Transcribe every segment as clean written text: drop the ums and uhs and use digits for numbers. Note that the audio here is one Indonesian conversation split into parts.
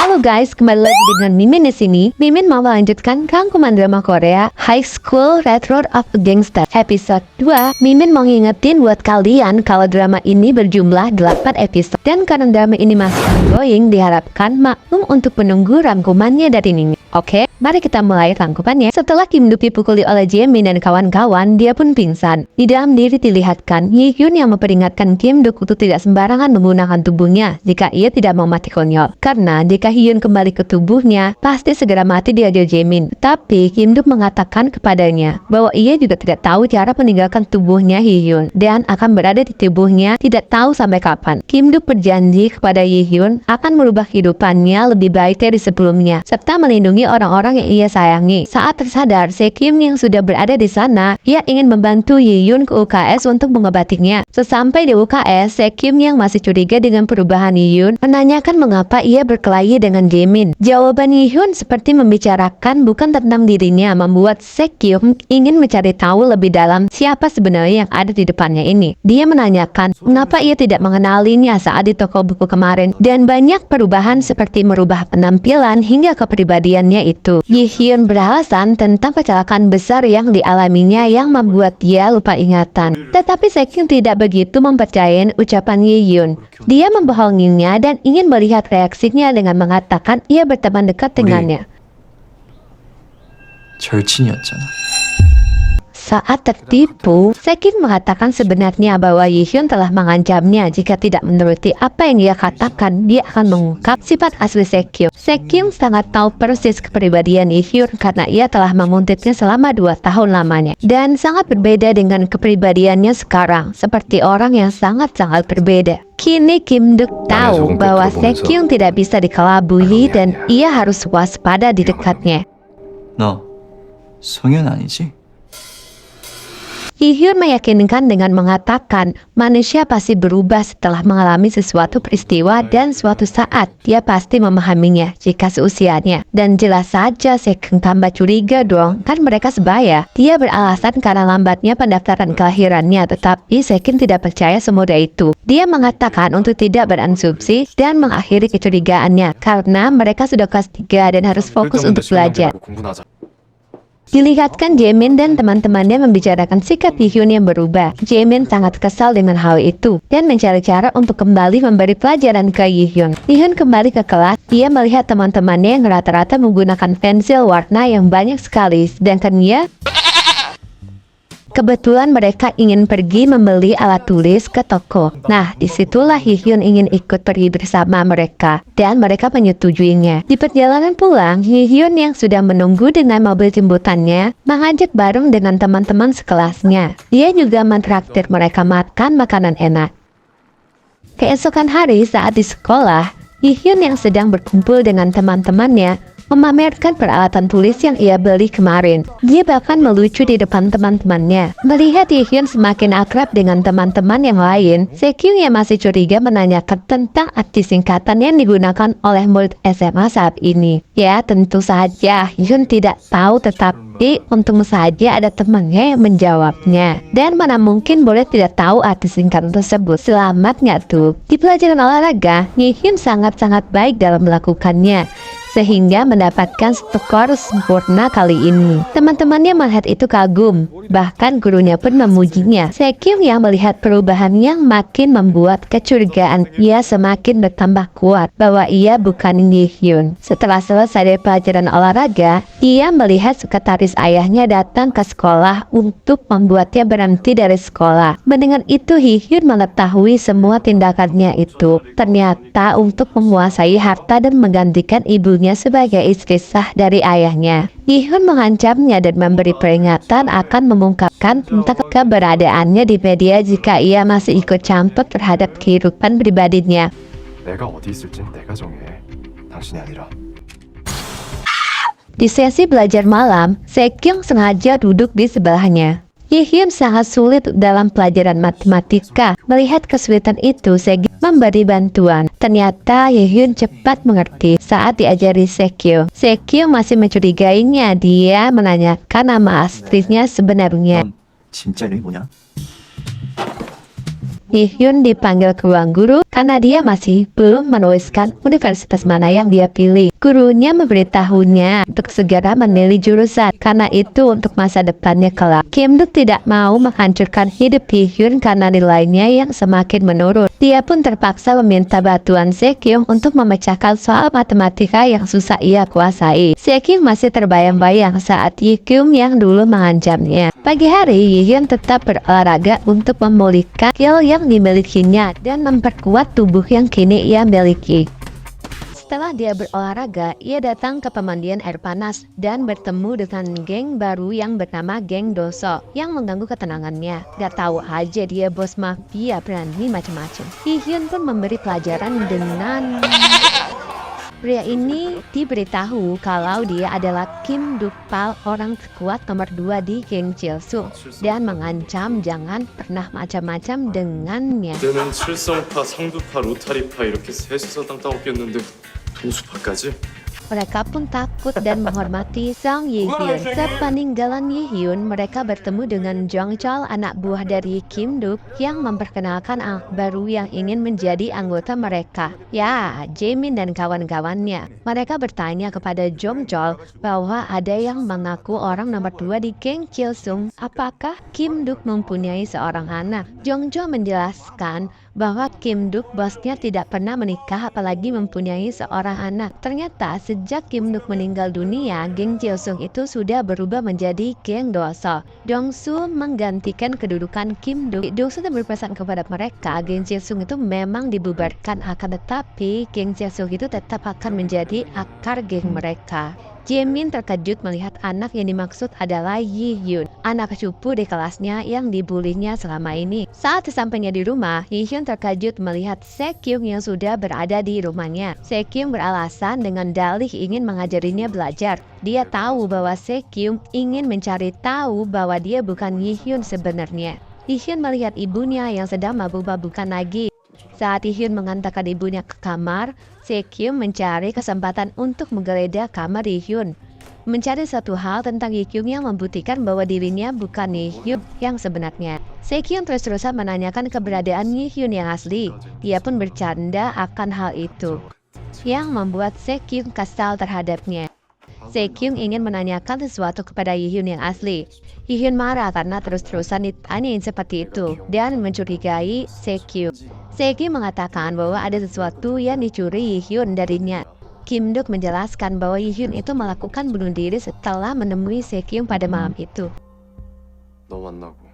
Halo guys, kembali lagi dengan Mimin di sini. Mimin mau melanjutkan rangkuman drama Korea High School Retro of a Gangster episode 2. Mimin mau ngingetin buat kalian kalau drama ini berjumlah 8 episode dan karena drama ini masih ongoing, diharapkan maklum untuk menunggu rangkumannya dari Mimin. Oke, mari kita mulai rangkumannya. Setelah Kim Duk dipukuli oleh Jaemin dan kawan-kawan, dia pun pingsan. Di dalam diri dilihatkan Yi Hyun yang memperingatkan Kim Duk untuk tidak sembarangan menggunakan tubuhnya jika ia tidak mau mati konyol. Karena jika Hyun kembali ke tubuhnya, pasti segera mati di hadiah Jaemin. Tapi Kim Duk mengatakan kepadanya bahwa ia juga tidak tahu cara meninggalkan tubuhnya Hyun dan akan berada di tubuhnya tidak tahu sampai kapan. Kim Duk berjanji kepada Yi Hyun akan merubah kehidupannya lebih baik dari sebelumnya serta melindungi orang-orang yang ia sayangi. Saat tersadar, Sekyum yang sudah berada di sana, ia ingin membantu Yi Hyun ke UKS untuk mengobatinya. Sesampai di UKS, Sekyum yang masih curiga dengan perubahan Yi Hyun menanyakan mengapa ia berkelahi dengan Jaemin. Jawaban Yi Hyun seperti membicarakan bukan tentang dirinya, membuat Sekyum ingin mencari tahu lebih dalam siapa sebenarnya yang ada di depannya ini. Dia menanyakan mengapa ia tidak mengenalinya saat di toko buku kemarin dan banyak perubahan seperti merubah penampilan hingga kepribadiannya itu. Yi Hyun beralasan tentang kecelakaan besar yang dialaminya yang membuat dia lupa ingatan. Tetapi Sekyum tidak begitu mempercayai ucapan Yi Hyun. Dia membohonginya dan ingin melihat reaksinya dengan mengatakan ia berteman dekat dengannya. 절친이었잖아. Saat tertipu, Sekyum mengatakan sebenarnya bahwa Yi Hyun telah mengancamnya jika tidak menuruti apa yang dia katakan, dia akan mengungkap sifat asli Sekyum. Sekyum sangat tahu persis kepribadian Yi Hyun karena ia telah menguntitnya selama 2 tahun lamanya. Dan sangat berbeda dengan kepribadiannya sekarang, seperti orang yang sangat-sangat berbeda. Kini Kim Duk tahu bahwa Sekyum tidak bisa dikelabui dan ia harus waspada di dekatnya. 너 성현 아니지? Yi Hyun meyakinkan dengan mengatakan manusia pasti berubah setelah mengalami sesuatu peristiwa dan suatu saat dia pasti memahaminya jika seusianya. Dan jelas saja Sekyum tambah curiga dong, kan mereka sebaya. Dia beralasan karena lambatnya pendaftaran kelahirannya, tetapi Sekyum tidak percaya semudah itu. Dia mengatakan untuk tidak beransumsi dan mengakhiri kecurigaannya karena mereka sudah kelas 3 dan harus fokus untuk belajar. Dilihatkan Jaemin dan teman-temannya membicarakan sikap Yi Hyun yang berubah. Jaemin sangat kesal dengan hal itu dan mencari cara untuk kembali memberi pelajaran ke Yi Hyun. Yi Hyun kembali ke kelas. Dia melihat teman-temannya yang rata-rata menggunakan pensil warna yang banyak sekali, sedangkan dia kebetulan mereka ingin pergi membeli alat tulis ke toko. Nah, disitulah Yi Hyun ingin ikut pergi bersama mereka dan mereka menyetujuinya. Di perjalanan pulang, Yi Hyun yang sudah menunggu dengan mobil jemputannya mengajak bareng dengan teman-teman sekelasnya. Dia juga mentraktir mereka makan makanan enak. Keesokan hari saat di sekolah, Yi Hyun yang sedang berkumpul dengan teman-temannya memamerkan peralatan tulis yang ia beli kemarin. Dia bahkan melucu di depan teman-temannya. Melihat Yi Hyun semakin akrab dengan teman-teman yang lain, Sekyum yang masih curiga menanyakan tentang arti singkatan yang digunakan oleh murid SMA saat ini. Ya, tentu saja Yi Hyun tidak tahu, tetapi untung saja ada temannya yang menjawabnya. Dan mana mungkin boleh tidak tahu arti singkatan tersebut. Selamat nggak tuh? Di pelajaran olahraga, Yi Hyun sangat-sangat baik dalam melakukannya, sehingga mendapatkan skor sempurna kali ini. Teman-temannya melihat itu kagum, bahkan gurunya pun memujinya. Sekyum yang melihat perubahan yang makin membuat kecurigaan ia semakin bertambah kuat bahwa ia bukan Yi Hyun. Setelah selesai dari pelajaran olahraga, ia melihat sekretaris ayahnya datang ke sekolah untuk membuatnya berhenti dari sekolah. Mendengar itu, Yi Hyun mengetahui semua tindakannya itu ternyata untuk menguasai harta dan menggantikan ibu sebagai istri sah dari ayahnya. Yi Hyun mengancamnya dan memberi peringatan akan mengungkapkan tentang keberadaannya di media jika ia masih ikut campur terhadap kehidupan pribadinya. 내가 어디 있을진 내가 정해. 당신이 아니라. Di sesi belajar malam, Sekyung sengaja duduk di sebelahnya. Yi Hyun sangat sulit dalam pelajaran matematika. Melihat kesulitan itu, Sekyum memberi bantuan. Ternyata Yi Hyun cepat mengerti saat diajari Sekyum. Sekyum masih mencurigainya. Dia menanyakan nama aslinya sebenarnya. 넌 진짜 이름이 뭐냐? Hyun dipanggil ke ruang guru karena dia masih belum menuliskan universitas mana yang dia pilih. Gurunya memberitahunya untuk segera memilih jurusan karena itu untuk masa depannya kelak. Kim Duk tidak mau menghancurkan hidup Hyun karena nilainya yang semakin menurun. Dia pun terpaksa meminta bantuan Se-kyung untuk memecahkan soal matematika yang susah ia kuasai. Se-kyung masih terbayang-bayang saat Yi-kyung yang dulu mengancamnya. Pagi hari, Yi-hyun tetap berolahraga untuk memulihkan skill yang dimilikinya dan memperkuat tubuh yang kini ia miliki. Setelah dia berolahraga, ia datang ke pemandian air panas dan bertemu dengan geng baru yang bernama Geng Doso yang mengganggu ketenangannya. Gak tahu aja dia bos mafia berani macam-macam. Hyun pun memberi pelajaran dengan... Pria ini diberitahu kalau dia adalah Kim Duk-pal, orang terkuat nomor 2 di Geng Chilsung, dan mengancam jangan pernah macam-macam dengannya. 그때는 칠성파, 상두파, 로타리파 이렇게 셋이서 땅땅 웃겼는데 동수파까지? Mereka pun takut dan menghormati Song Yi-hyun. Sepeninggalan Yi-hyun, mereka bertemu dengan Jong Chol, anak buah dari Kim Duk, yang memperkenalkan anak baru yang ingin menjadi anggota mereka. Ya, Jaemin dan kawan-kawannya. Mereka bertanya kepada Jong Chol bahwa ada yang mengaku orang nomor 2 di Geng Chilsung. Apakah Kim Duk mempunyai seorang anak? Jong Chol menjelaskan bahwa Kim Duk bosnya tidak pernah menikah apalagi mempunyai seorang anak. Ternyata sejak Kim Duk meninggal dunia, Geng Chilsung itu sudah berubah menjadi Geng Doso. Dongsu menggantikan kedudukan Kim Duk. Dongsu berpesan kepada mereka Geng Chilsung itu memang dibubarkan, akan tetapi Geng Chilsung itu tetap akan menjadi akar geng mereka. Jaemin terkejut melihat anak yang dimaksud adalah Yi-hyun, anak cupu di kelasnya yang dibulinya selama ini. Saat sesampainya di rumah, Yi-hyun terkejut melihat Se-kyung yang sudah berada di rumahnya. Se-kyung beralasan dengan dalih ingin mengajarinya belajar. Dia tahu bahwa Se-kyung ingin mencari tahu bahwa dia bukan Yi-hyun sebenarnya. Yi-hyun melihat ibunya yang sedang mabuk-mabukan lagi. Saat Yi-hyun mengantarkan ibunya ke kamar, Se-kyung mencari kesempatan untuk menggeledah kamar Yi-hyun. Mencari satu hal tentang Yi-kyung yang membuktikan bahwa dirinya bukan Yi-hyun yang sebenarnya. Se-kyung terus-terusan menanyakan keberadaan Yi-hyun yang asli. Dia pun bercanda akan hal itu, yang membuat Se-kyung kesal terhadapnya. Se-kyung ingin menanyakan sesuatu kepada Yi-hyun yang asli. Yi-hyun marah karena terus-terusan ditanyain seperti itu dan mencurigai Se-kyung. Se-kyung mengatakan bahwa ada sesuatu yang dicuri Yi-hyun darinya. Kim Duk menjelaskan bahwa Yi-hyun itu melakukan bunuh diri setelah menemui Se-kyung pada malam itu. 너 만나고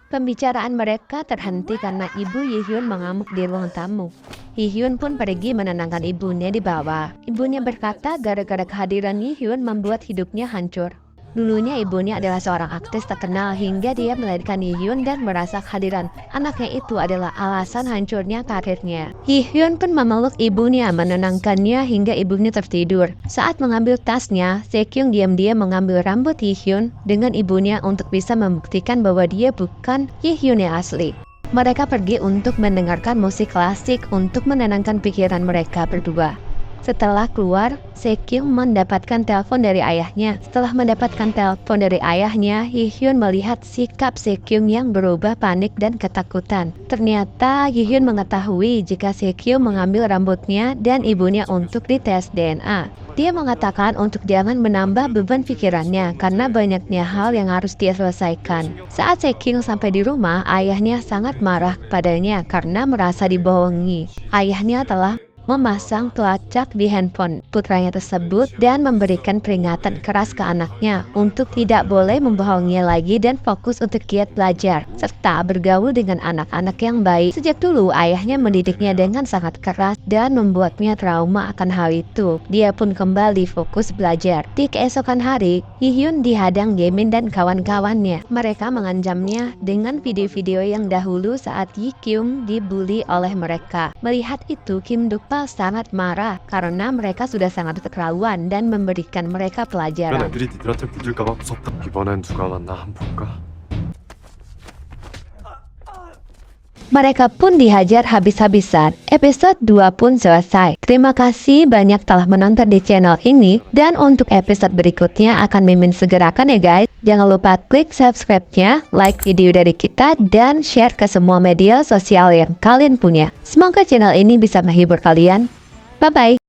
Pembicaraan mereka terhenti karena ibu Yi-hyun mengamuk di ruang tamu. Yi-hyun pun pergi menenangkan ibunya di bawah. Ibunya berkata gara-gara kehadiran Yi-hyun membuat hidupnya hancur. Dulunya ibunya adalah seorang aktris terkenal hingga dia melahirkan Yi-hyun dan merasa kehadiran anaknya itu adalah alasan hancurnya karirnya. Yi-hyun pun memeluk ibunya, menenangkannya hingga ibunya tertidur. Saat mengambil tasnya, Se-kyung diam-diam mengambil rambut Yi-hyun dengan ibunya untuk bisa membuktikan bahwa dia bukan Yi-hyun yang asli. Mereka pergi untuk mendengarkan musik klasik untuk menenangkan pikiran mereka berdua. Setelah keluar, Se-kyung mendapatkan telepon dari ayahnya. Setelah mendapatkan telepon dari ayahnya, Yi-hyun melihat sikap Se-kyung yang berubah panik dan ketakutan. Ternyata Yi-hyun mengetahui jika Se-kyung mengambil rambutnya dan ibunya untuk dites DNA. Dia mengatakan untuk jangan menambah beban pikirannya karena banyaknya hal yang harus dia selesaikan. Saat Se-kyung sampai di rumah, ayahnya sangat marah padanya karena merasa dibohongi. Ayahnya telah memasang pelacak di handphone putranya tersebut dan memberikan peringatan keras ke anaknya untuk tidak boleh membohonginya lagi dan fokus untuk giat belajar serta bergaul dengan anak-anak yang baik. Sejak dulu ayahnya mendidiknya dengan sangat keras dan membuatnya trauma akan hal itu. Dia pun kembali fokus belajar. Di keesokan hari, Yi-hyun dihadang Jaemin dan kawan-kawannya. Mereka mengancamnya dengan video-video yang dahulu saat Yi-kyung dibully oleh mereka. Melihat itu, Kim Duk sangat marah karena mereka sudah sangat keterlaluan dan memberikan mereka 이런 pelajaran. 애들이 니들한테 묻을까봐 무섭다. 이번엔 누가 왔나 한번 볼까? Mereka pun dihajar habis-habisan. Episode 2 pun selesai. Terima kasih banyak telah menonton di channel ini. Dan untuk episode berikutnya akan Mimin segerakan ya guys. Jangan lupa klik subscribe-nya, like video dari kita, dan share ke semua media sosial yang kalian punya. Semoga channel ini bisa menghibur kalian. Bye-bye.